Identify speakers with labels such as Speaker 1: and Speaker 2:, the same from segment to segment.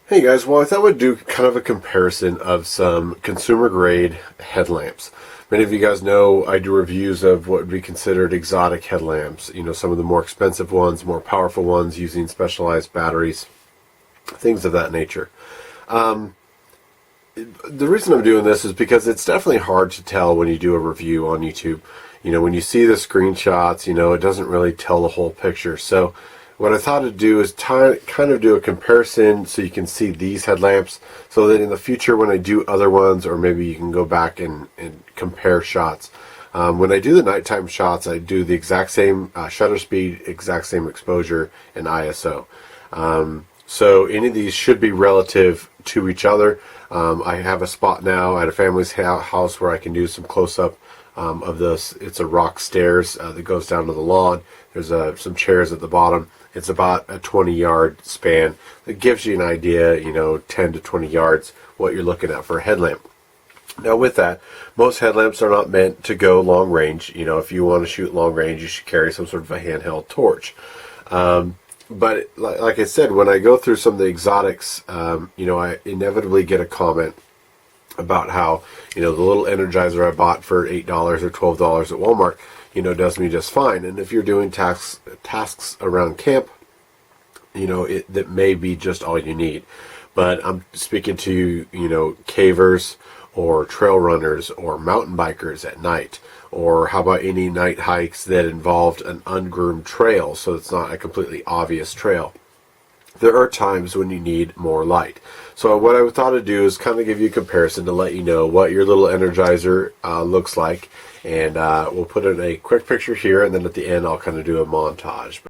Speaker 1: Hey guys, well I thought we'd do kind of a comparison of some consumer grade headlamps. Many of you guys know I do reviews of what would be considered exotic headlamps. You know, some of the more expensive ones, more powerful ones using specialized batteries, things of that nature. The reason I'm doing this is because it's definitely hard to tell when you do a review on YouTube. You know, when you see the screenshots, it doesn't really tell the whole picture. So what I thought to do is kind of do a comparison so you can see these headlamps, so that in the future when I do other ones, or maybe you can go back and compare shots. When I do the nighttime shots, I do the exact same shutter speed, exact same exposure, and ISO. So any of these should be relative to each other. I have a spot now at a family's house where I can do some close-up of this. It's a rock stairs that goes down to the lawn. There's some chairs at the bottom. It's about a 20-yard span. That gives you an idea, 10 to 20 yards, what you're looking at for a headlamp. Now with that, most headlamps are not meant to go long range. If you want to shoot long range, you should carry some sort of a handheld torch. But like I said, when I go through some of the exotics, I inevitably get a comment about how, the little Energizer I bought for $8 or $12 at Walmart, does me just fine. And if you're doing tasks around camp, that may be just all you need. But I'm speaking to, cavers or trail runners or mountain bikers at night. Or how about any night hikes that involved an ungroomed trail, so it's not a completely obvious trail. There are times when you need more light. So what I thought to do is kind of give you a comparison to let you know what your little Energizer looks like. And we'll put in a quick picture here, and then at the end I'll kind of do a montage.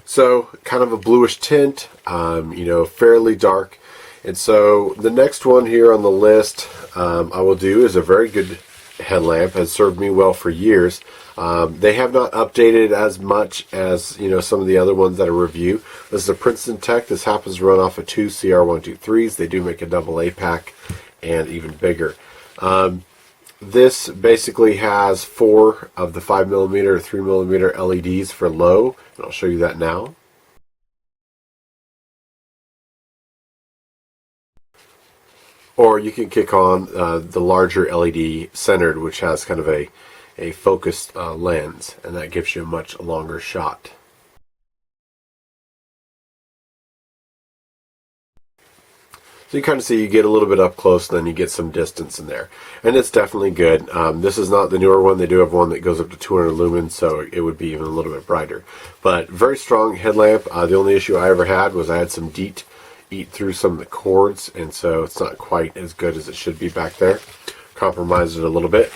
Speaker 1: So kind of a bluish tint, fairly dark. And so the next one here on the list I will do is a very good headlamp, has served me well for years. They have not updated as much as some of the other ones that I review. This is a Princeton Tec. This happens to run off of two CR123s. They do make a AA pack and even bigger. This basically has 4 of the 5mm or 3mm LEDs for low, and I'll show you that now. Or you can kick on the larger LED centered, which has kind of a focused lens, and that gives you a much longer shot. So you kind of see you get a little bit up close, and then you get some distance in there. And it's definitely good. This is not the newer one. They do have one that goes up to 200 lumens, so it would be even a little bit brighter. But very strong headlamp. The only issue I ever had was I had some DEET eat through some of the cords, and so it's not quite as good as it should be back there. Compromised it a little bit.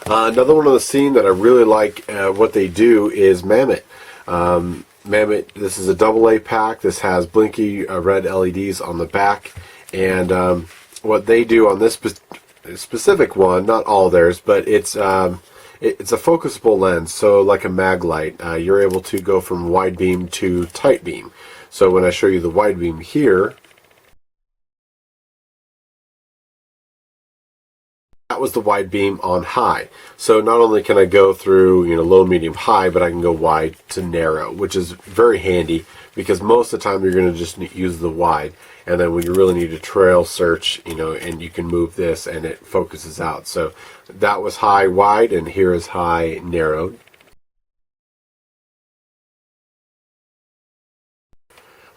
Speaker 1: Another one on the scene that I really like what they do is Mammoth. Mammoth, this is a AA pack. This has blinky red LEDs on the back, and what they do on this specific one, not all theirs, but it's a focusable lens, so like a mag light, you're able to go from wide beam to tight beam. So when I show you the wide beam here, that was the wide beam on high. So not only can I go through low, medium, high, but I can go wide to narrow, which is very handy because most of the time you're going to just use the wide, and then when you really need to trail search, and you can move this and it focuses out. So that was high, wide, and here is high, narrow.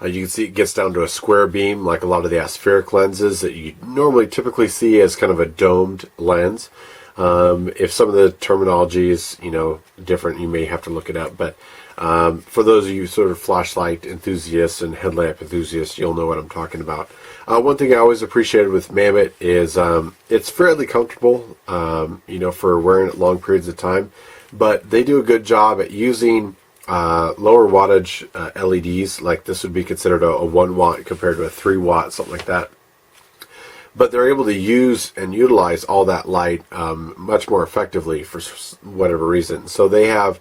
Speaker 1: You can see it gets down to a square beam, like a lot of the aspheric lenses that you normally typically see as kind of a domed lens. If some of the terminology is different, you may have to look it up. But for those of you sort of flashlight enthusiasts and headlamp enthusiasts, you'll know what I'm talking about. One thing I always appreciated with Mammoth is it's fairly comfortable, for wearing it long periods of time. But they do a good job at using lower wattage LEDs, like this would be considered a 1 watt compared to a 3 watt, something like that. But they're able to use and utilize all that light much more effectively for whatever reason. So they have,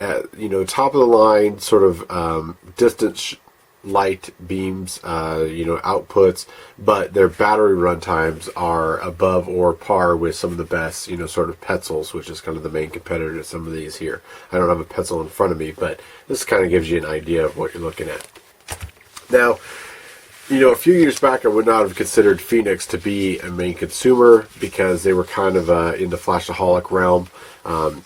Speaker 1: top of the line sort of distance light beams, outputs, but their battery run times are above or par with some of the best, sort of Petzls, which is kind of the main competitor to some of these here. I don't have a Petzl in front of me, but this kind of gives you an idea of what you're looking at. Now, a few years back, I would not have considered Fenix to be a main consumer because they were kind of in the flashaholic realm.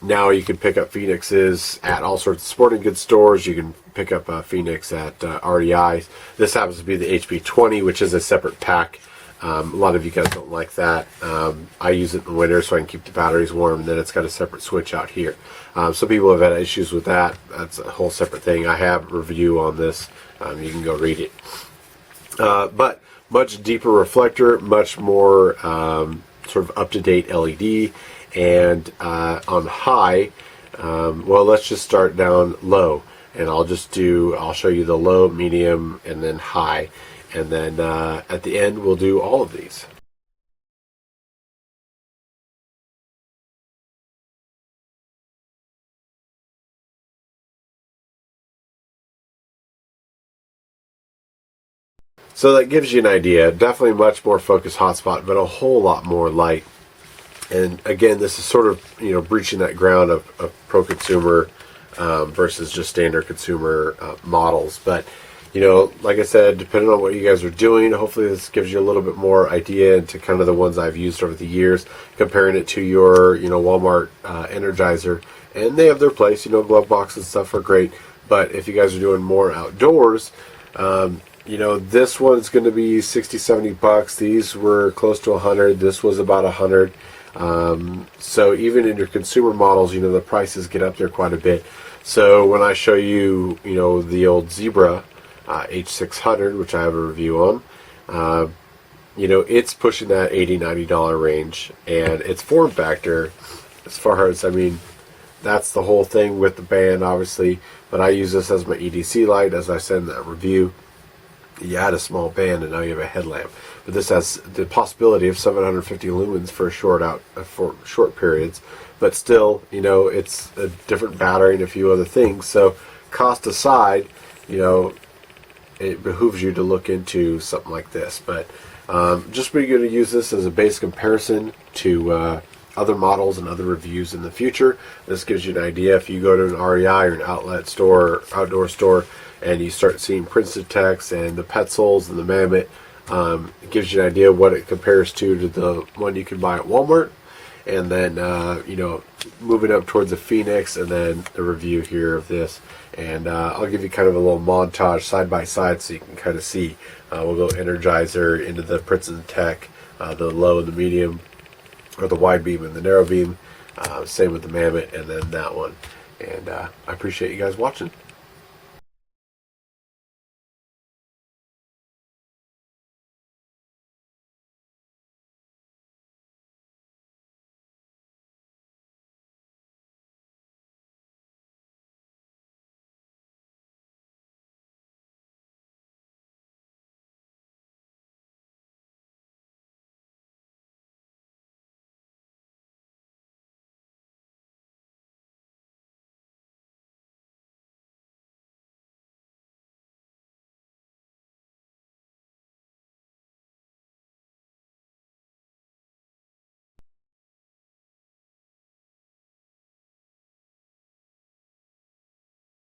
Speaker 1: Now you can pick up Fenixes at all sorts of sporting goods stores. You can pick up Fenix at REI. This happens to be the HP20, which is a separate pack. A lot of you guys don't like that. I use it in the winter so I can keep the batteries warm, and then it's got a separate switch out here. Some people have had issues with that. That's a whole separate thing. I have a review on this. You can go read it. But much deeper reflector, much more sort of up-to-date LED. And on high, well, let's just start down low, and I'll show you the low, medium, and then high, and then at the end we'll do all of these. So that gives you an idea. Definitely much more focused hotspot, but a whole lot more light. And again, this is sort of breaching that ground of pro consumer versus just standard consumer models. But like I said, depending on what you guys are doing, hopefully this gives you a little bit more idea into kind of the ones I've used over the years, comparing it to your Walmart Energizer. And they have their place. Glove box and stuff are great. But if you guys are doing more outdoors, this one's going to be 60, 70 bucks. These were close to 100. This was about 100. So even in your consumer models, the prices get up there quite a bit. So when I show you, the old Zebra H600, which I have a review on, it's pushing that $80, $90 range, and its form factor, as far as, that's the whole thing with the band, obviously, but I use this as my EDC light, as I said in that review. You add a small band and now you have a headlamp. But this has the possibility of 750 lumens for short periods. But still, it's a different battery and a few other things. So cost aside, it behooves you to look into something like this. But just be going to use this as a base comparison to other models and other reviews in the future. This gives you an idea. If you go to an REI or an outlet store, outdoor store, and you start seeing Princeton Tecs and the Petzls and the Mammoth, it gives you an idea what it compares to the one you can buy at Walmart. And then, moving up towards the Fenix, and then the review here of this. And I'll give you kind of a little montage side by side so you can kind of see. We'll go Energizer into the Princeton Tec, the low and the medium, or the wide beam and the narrow beam. Same with the Mammoth, and then that one. And I appreciate you guys watching.